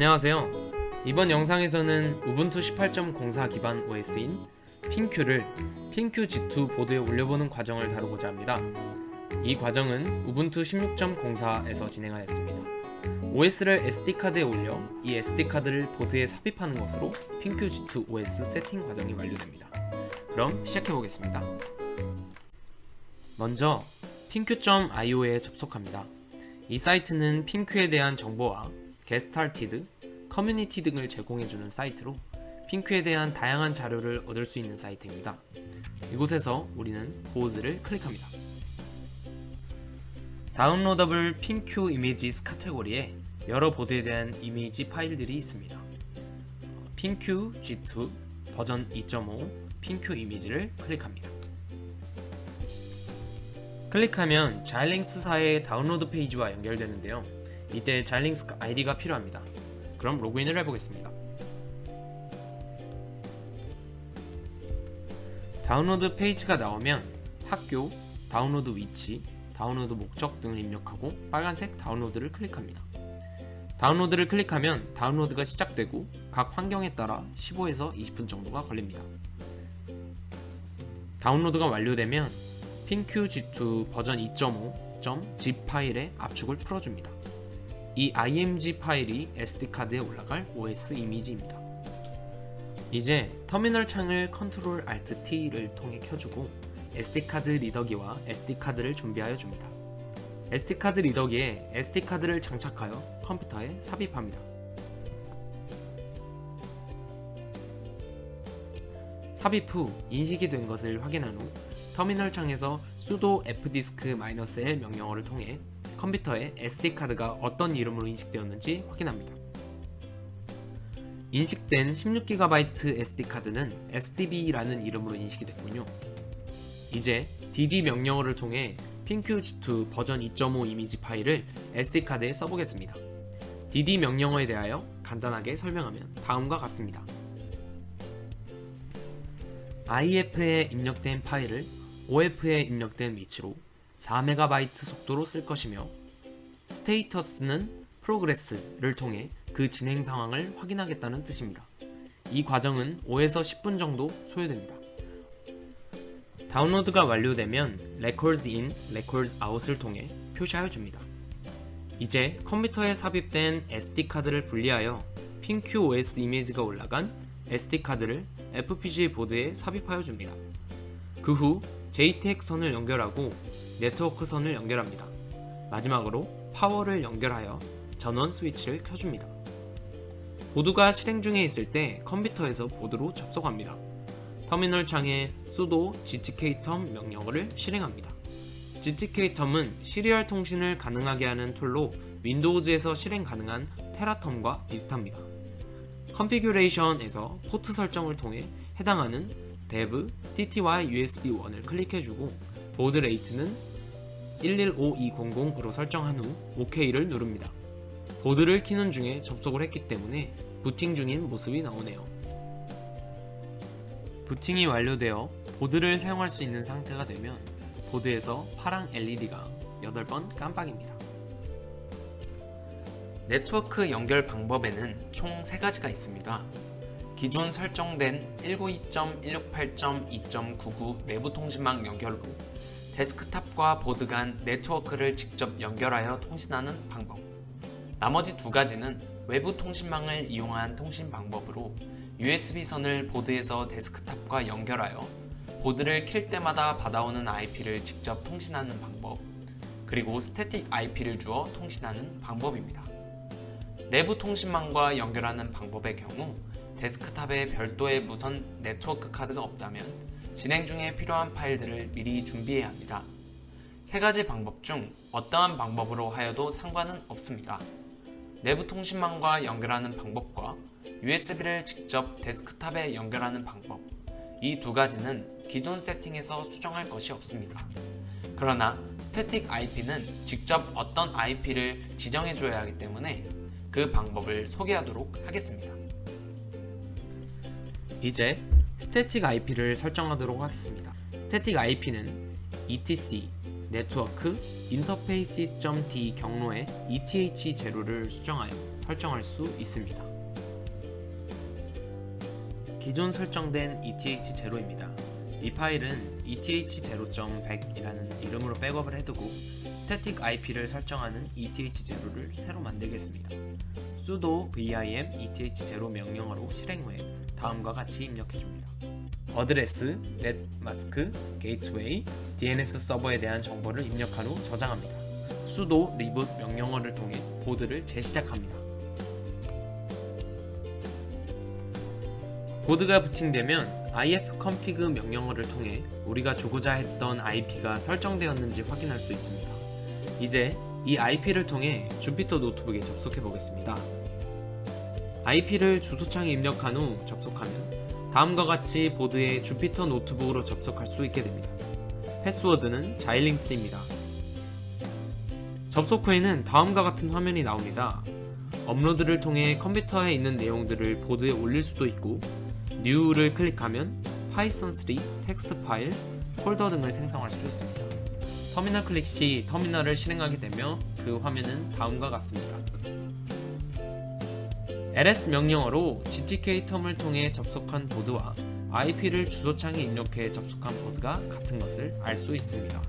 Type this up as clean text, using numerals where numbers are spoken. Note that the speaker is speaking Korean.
안녕하세요. 이번 영상에서는 우분투 18.04 기반 OS인 핑큐를 핑큐 G2 보드에 올려보는 과정을 다루고자 합니다. 이 과정은 우분투 16.04에서 진행하였습니다. OS를 SD카드에 올려 이 SD카드를 보드에 삽입하는 것으로 핑큐 G2 OS 세팅 과정이 완료됩니다. 그럼 시작해보겠습니다. 먼저 핑큐.io에 접속합니다. 이 사이트는 핑큐에 대한 정보와 getStarted, 커뮤니티 등을 제공해주는 사이트로 핑큐에 대한 다양한 자료를 얻을 수 있는 사이트입니다. 이곳에서 우리는 보드를 클릭합니다. 다운로더블 핑큐 이미지스 카테고리에 여러 보드에 대한 이미지 파일들이 있습니다. 핑큐 G2 버전 2.5 핑큐 이미지를 클릭합니다. 클릭하면 자일링스사의 다운로드 페이지와 연결되는데요. 이때 자일링스 아이디가 필요합니다. 그럼 로그인을 해보겠습니다. 다운로드 페이지가 나오면 학교, 다운로드 위치, 다운로드 목적 등을 입력하고 빨간색 다운로드를 클릭합니다. 다운로드를 클릭하면 다운로드가 시작되고 각 환경에 따라 15에서 20분 정도가 걸립니다. 다운로드가 완료되면 핑큐 G2 버전 2.5.zip 파일의 압축을 풀어줍니다. 이 img 파일이 SD카드에 올라갈 OS 이미지입니다. 이제 터미널 창을 Ctrl Alt T를 통해 켜주고 SD카드 리더기와 SD카드를 준비하여 줍니다. SD카드 리더기에 SD카드를 장착하여 컴퓨터에 삽입합니다. 삽입 후 인식이 된 것을 확인한 후 터미널 창에서 sudo fdisk-l 명령어를 통해 컴퓨터에 SD카드가 어떤 이름으로 인식되었는지 확인합니다. 인식된 16GB SD카드는 SDB라는 이름으로 인식이 됐군요. 이제 dd 명령어를 통해 핑큐 G2 버전 2.5 이미지 파일을 SD카드에 써보겠습니다. dd 명령어에 대하여 간단하게 설명하면 다음과 같습니다. if에 입력된 파일을 of에 입력된 위치로 4MB 속도로 쓸 것이며 스테이터스는 프로그레스를 통해 그 진행 상황을 확인하겠다는 뜻입니다. 이 과정은 5에서 10분 정도 소요됩니다. 다운로드가 완료되면 Records in, Records out을 통해 표시하여 줍니다. 이제 컴퓨터에 삽입된 SD카드를 분리하여 핑큐 OS 이미지가 올라간 SD카드를 FPGA 보드에 삽입하여 줍니다. 그 후 JTAG 선을 연결하고 네트워크 선을 연결합니다. 마지막으로 파워를 연결하여 전원 스위치를 켜줍니다. 보드가 실행 중에 있을 때 컴퓨터에서 보드로 접속합니다. 터미널 창에 sudo gtkterm 명령어를 실행합니다. gtkterm은 시리얼 통신을 가능하게 하는 툴로 윈도우즈에서 실행 가능한 테라텀과 비슷합니다. 컨피규레이션에서 포트 설정을 통해 해당하는 dev, tty, usb1을 클릭해주고 보드 레이트는 115200으로 설정한 후 OK를 누릅니다. 보드를 키는 중에 접속을 했기 때문에 부팅 중인 모습이 나오네요. 부팅이 완료되어 보드를 사용할 수 있는 상태가 되면 보드에서 파랑 LED가 8번 깜빡입니다. 네트워크 연결 방법에는 총 3가지가 있습니다. 기존 설정된 192.168.2.99 내부 통신망 연결로 데스크탑과 보드 간 네트워크를 직접 연결하여 통신하는 방법. 나머지 2가지는 외부 통신망을 이용한 통신 방법으로 USB 선을 보드에서 데스크탑과 연결하여 보드를 킬 때마다 받아오는 IP를 직접 통신하는 방법, 그리고 스태틱 IP를 주어 통신하는 방법입니다. 내부 통신망과 연결하는 방법의 경우 데스크탑에 별도의 무선 네트워크 카드가 없다면 진행 중에 필요한 파일들을 미리 준비해야 합니다. 3가지 방법 중 어떠한 방법으로 하여도 상관은 없습니다. 내부 통신망과 연결하는 방법과 USB를 직접 데스크탑에 연결하는 방법, 이 2가지는 기존 세팅에서 수정할 것이 없습니다. 그러나 스태틱 IP는 직접 어떤 IP를 지정해 줘야 하기 때문에 그 방법을 소개하도록 하겠습니다. 이제 스태틱 IP를 설정하도록 하겠습니다. 스태틱 IP는 etc 네트워크 인터페이스.d 경로에 ETH0를 수정하여 설정할 수 있습니다. 기존 설정된 ETH0입니다. 이 파일은 ETH0.100이라는 이름으로 백업을 해두고 스태틱 IP를 설정하는 ETH0를 새로 만들겠습니다. sudo vim eth0 명령어로 실행 후에 다음과 같이 입력해줍니다. 어드레스, 넷마스크, 게이트웨이, DNS 서버에 대한 정보를 입력한 후 저장합니다. sudo reboot 명령어를 통해 보드를 재시작합니다. 보드가 부팅되면 ifconfig 명령어를 통해 우리가 주고자 했던 IP가 설정되었는지 확인할 수 있습니다. 이제 이 IP를 통해 주피터 노트북에 접속해 보겠습니다. IP를 주소창에 입력한 후 접속하면 다음과 같이 보드에 주피터 노트북으로 접속할 수 있게 됩니다. 패스워드는 자일링스입니다. 접속 후에는 다음과 같은 화면이 나옵니다. 업로드를 통해 컴퓨터에 있는 내용들을 보드에 올릴 수도 있고 New를 클릭하면 python3 텍스트 파일, 폴더 등을 생성할 수 있습니다. 터미널 클릭 시 터미널을 실행하게 되며 그 화면은 다음과 같습니다. ls 명령어로 gtk 텀을 통해 접속한 보드와 IP를 주소창에 입력해 접속한 보드가 같은 것을 알 수 있습니다.